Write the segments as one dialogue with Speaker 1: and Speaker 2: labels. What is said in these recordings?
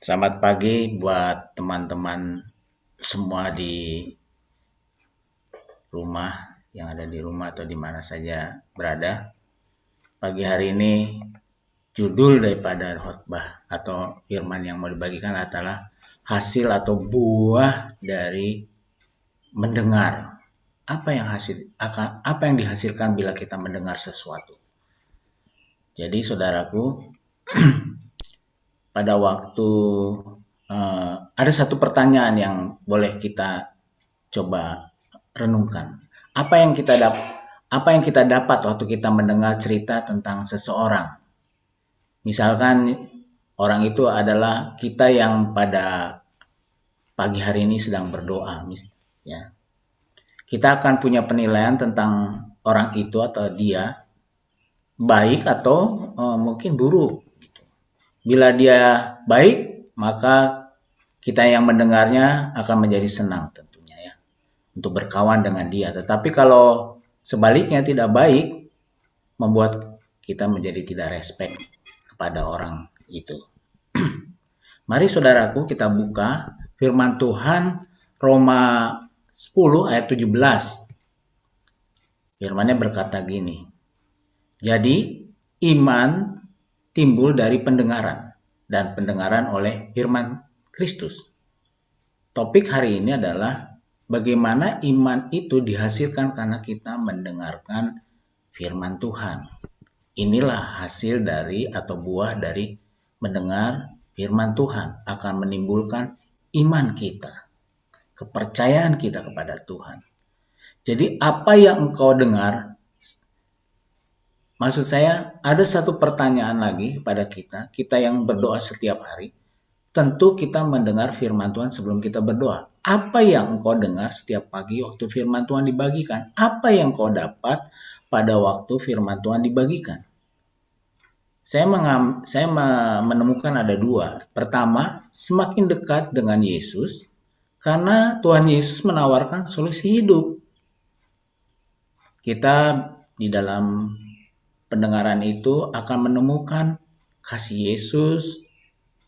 Speaker 1: Selamat pagi buat teman-teman semua di rumah, yang ada di rumah atau di mana saja berada. Pagi hari ini judul daripada khotbah atau firman yang mau dibagikan adalah hasil atau buah dari mendengar. Apa yang dihasilkan bila kita mendengar sesuatu. Jadi saudaraku, pada waktu ada satu pertanyaan yang boleh kita coba renungkan. Apa yang kita dapat waktu kita mendengar cerita tentang seseorang? Misalkan orang itu adalah kita yang pada pagi hari ini sedang berdoa, ya. Kita akan punya penilaian tentang orang itu atau dia baik atau mungkin buruk. Bila dia baik, maka kita yang mendengarnya akan menjadi senang tentunya ya, untuk berkawan dengan dia. Tetapi kalau sebaliknya tidak baik, membuat kita menjadi tidak respect kepada orang itu. Mari saudaraku kita buka firman Tuhan Roma 10 ayat 17. Firmannya berkata gini, jadi iman timbul dari pendengaran dan pendengaran oleh firman Kristus. Topik hari ini adalah bagaimana iman itu dihasilkan karena kita mendengarkan firman Tuhan. Inilah hasil dari atau buah dari mendengar firman Tuhan akan menimbulkan iman kita, kepercayaan kita kepada Tuhan. Jadi apa yang engkau dengar, maksud saya ada satu pertanyaan lagi kepada kita yang berdoa setiap hari. Tentu kita mendengar firman Tuhan sebelum kita berdoa. Apa yang engkau dengar setiap pagi waktu firman Tuhan dibagikan? Apa yang engkau dapat pada waktu firman Tuhan dibagikan? Saya menemukan ada dua. Pertama, semakin dekat dengan Yesus karena Tuhan Yesus menawarkan solusi hidup. Kita di dalam pendengaran itu akan menemukan kasih Yesus.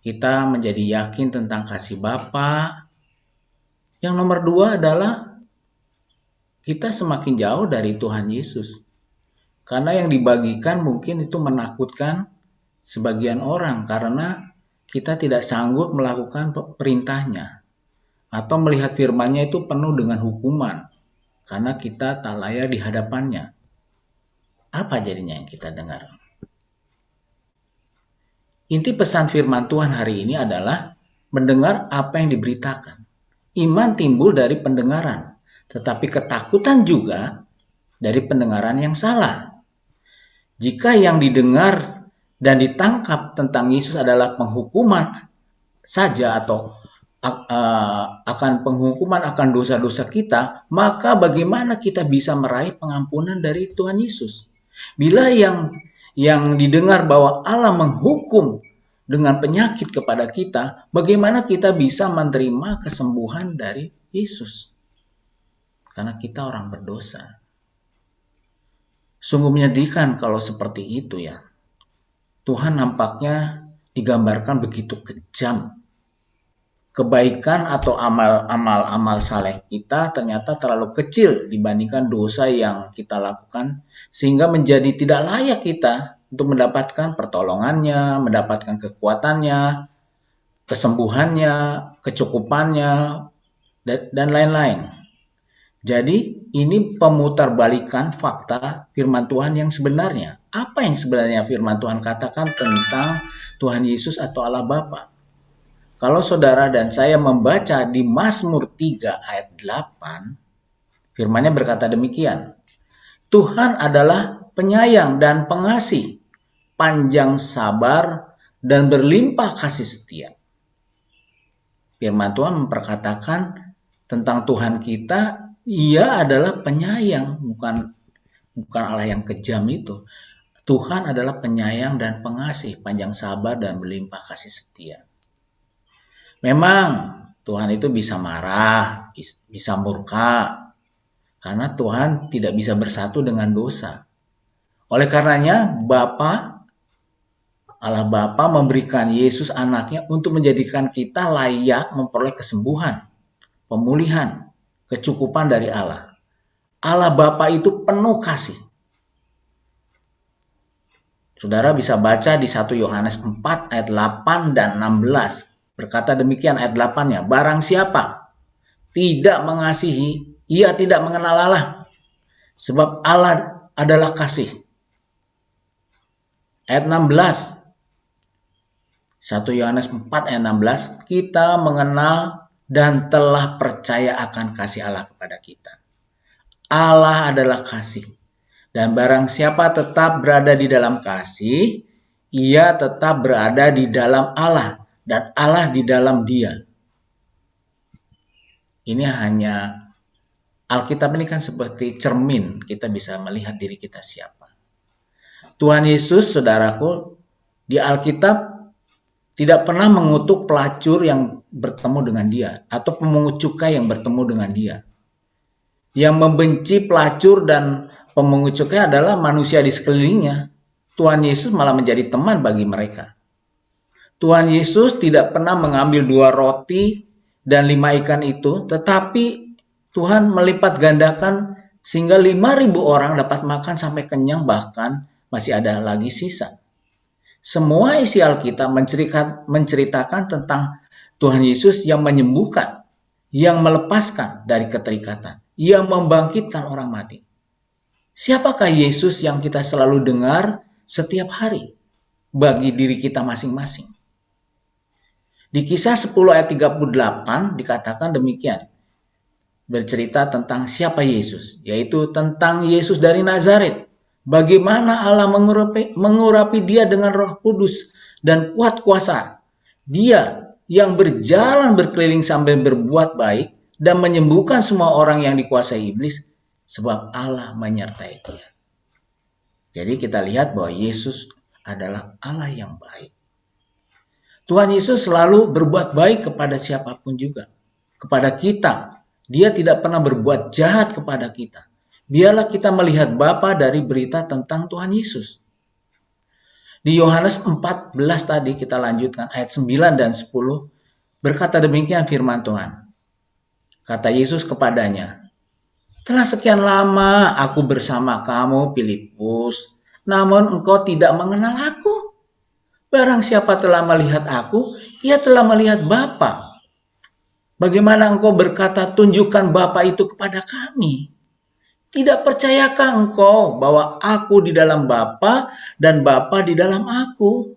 Speaker 1: Kita menjadi yakin tentang kasih Bapa. Yang nomor dua adalah kita semakin jauh dari Tuhan Yesus. Karena yang dibagikan mungkin itu menakutkan sebagian orang karena kita tidak sanggup melakukan perintahnya. Atau melihat firman-Nya itu penuh dengan hukuman karena kita tak layak di hadapannya. Apa jadinya yang kita dengar? Inti pesan firman Tuhan hari ini adalah mendengar apa yang diberitakan. Iman timbul dari pendengaran, tetapi ketakutan juga dari pendengaran yang salah. Jika yang didengar dan ditangkap tentang Yesus adalah penghukuman saja atau akan penghukuman akan dosa-dosa kita, maka bagaimana kita bisa meraih pengampunan dari Tuhan Yesus? Bila yang didengar bahwa Allah menghukum dengan penyakit kepada kita, bagaimana kita bisa menerima kesembuhan dari Yesus? Karena kita orang berdosa. Sungguh menyedihkan kalau seperti itu ya. Tuhan nampaknya digambarkan begitu kejam. Kebaikan atau amal saleh kita ternyata terlalu kecil dibandingkan dosa yang kita lakukan, sehingga menjadi tidak layak kita untuk mendapatkan pertolongannya, mendapatkan kekuatannya, kesembuhannya, kecukupannya, dan lain-lain. Jadi ini pemutarbalikan fakta firman Tuhan yang sebenarnya. Apa yang sebenarnya firman Tuhan katakan tentang Tuhan Yesus atau Allah Bapa? Kalau saudara dan saya membaca di Mazmur 3 ayat 8, firman-Nya berkata demikian. Tuhan adalah penyayang dan pengasih, panjang sabar dan berlimpah kasih setia. Firman Tuhan memperkatakan tentang Tuhan kita, Ia adalah penyayang, bukan Allah yang kejam itu. Tuhan adalah penyayang dan pengasih, panjang sabar dan berlimpah kasih setia. Memang Tuhan itu bisa marah, bisa murka, karena Tuhan tidak bisa bersatu dengan dosa. Oleh karenanya Bapa Allah Bapa memberikan Yesus anaknya untuk menjadikan kita layak memperoleh kesembuhan, pemulihan, kecukupan dari Allah. Allah Bapa itu penuh kasih. Saudara bisa baca di 1 Yohanes 4 ayat 8 dan 16. Berkata demikian ayat 8-nya, barang siapa tidak mengasihi, ia tidak mengenal Allah. Sebab Allah adalah kasih. Ayat 16. 1 Yohanes 4 ayat 16, kita mengenal dan telah percaya akan kasih Allah kepada kita. Allah adalah kasih. Dan barang siapa tetap berada di dalam kasih, ia tetap berada di dalam Allah dan Allah di dalam dia. Ini hanya Alkitab ini kan seperti cermin, kita bisa melihat diri kita siapa. Tuhan Yesus, saudaraku, di Alkitab tidak pernah mengutuk pelacur yang bertemu dengan dia atau pemungut cukai yang bertemu dengan dia. Yang membenci pelacur dan pemungut cukai adalah manusia di sekelilingnya. Tuhan Yesus malah menjadi teman bagi mereka. Tuhan Yesus tidak pernah mengambil 2 roti dan 5 ikan itu, tetapi Tuhan melipat gandakan sehingga 5.000 orang dapat makan sampai kenyang, bahkan masih ada lagi sisa. Semua isi Alkitab menceritakan tentang Tuhan Yesus yang menyembuhkan, yang melepaskan dari keterikatan, yang membangkitkan orang mati. Siapakah Yesus yang kita selalu dengar setiap hari bagi diri kita masing-masing? Di Kisah 10 ayat 38 dikatakan demikian. Bercerita tentang siapa Yesus, yaitu tentang Yesus dari Nazaret. Bagaimana Allah mengurapi dia dengan Roh Kudus dan kuat kuasa. Dia yang berjalan berkeliling sambil berbuat baik dan menyembuhkan semua orang yang dikuasai iblis, sebab Allah menyertai dia. Jadi kita lihat bahwa Yesus adalah Allah yang baik. Tuhan Yesus selalu berbuat baik kepada siapapun juga. Kepada kita, dia tidak pernah berbuat jahat kepada kita. Biarlah kita melihat Bapa dari berita tentang Tuhan Yesus. Di Yohanes 14 tadi kita lanjutkan ayat 9 dan 10. Berkata demikian firman Tuhan. Kata Yesus kepadanya, telah sekian lama aku bersama kamu, Filipus, namun engkau tidak mengenal aku. Barang siapa telah melihat aku, ia telah melihat Bapa. Bagaimana engkau berkata, tunjukkan Bapa itu kepada kami? Tidak percayakah engkau bahwa aku di dalam Bapa dan Bapa di dalam aku?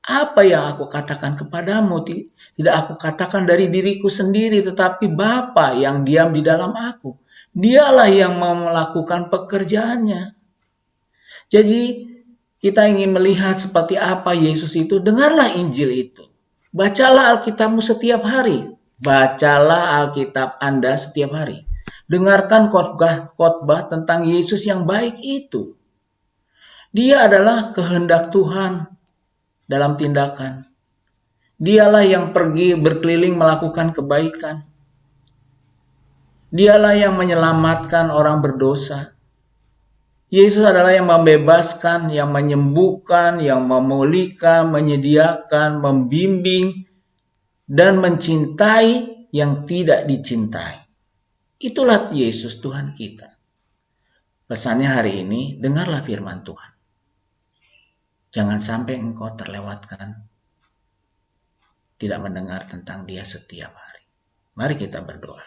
Speaker 1: Apa yang aku katakan kepadamu tidak aku katakan dari diriku sendiri, tetapi Bapa yang diam di dalam aku. Dialah yang mau melakukan pekerjaannya. Jadi kita ingin melihat seperti apa Yesus itu, dengarlah Injil itu. Bacalah Alkitabmu setiap hari. Bacalah Alkitab Anda setiap hari. Dengarkan khotbah tentang Yesus yang baik itu. Dia adalah kehendak Tuhan dalam tindakan. Dialah yang pergi berkeliling melakukan kebaikan. Dialah yang menyelamatkan orang berdosa. Yesus adalah yang membebaskan, yang menyembuhkan, yang memulihkan, menyediakan, membimbing, dan mencintai yang tidak dicintai. Itulah Yesus Tuhan kita. Pesannya hari ini, dengarlah firman Tuhan. Jangan sampai engkau terlewatkan tidak mendengar tentang Dia setiap hari. Mari kita berdoa.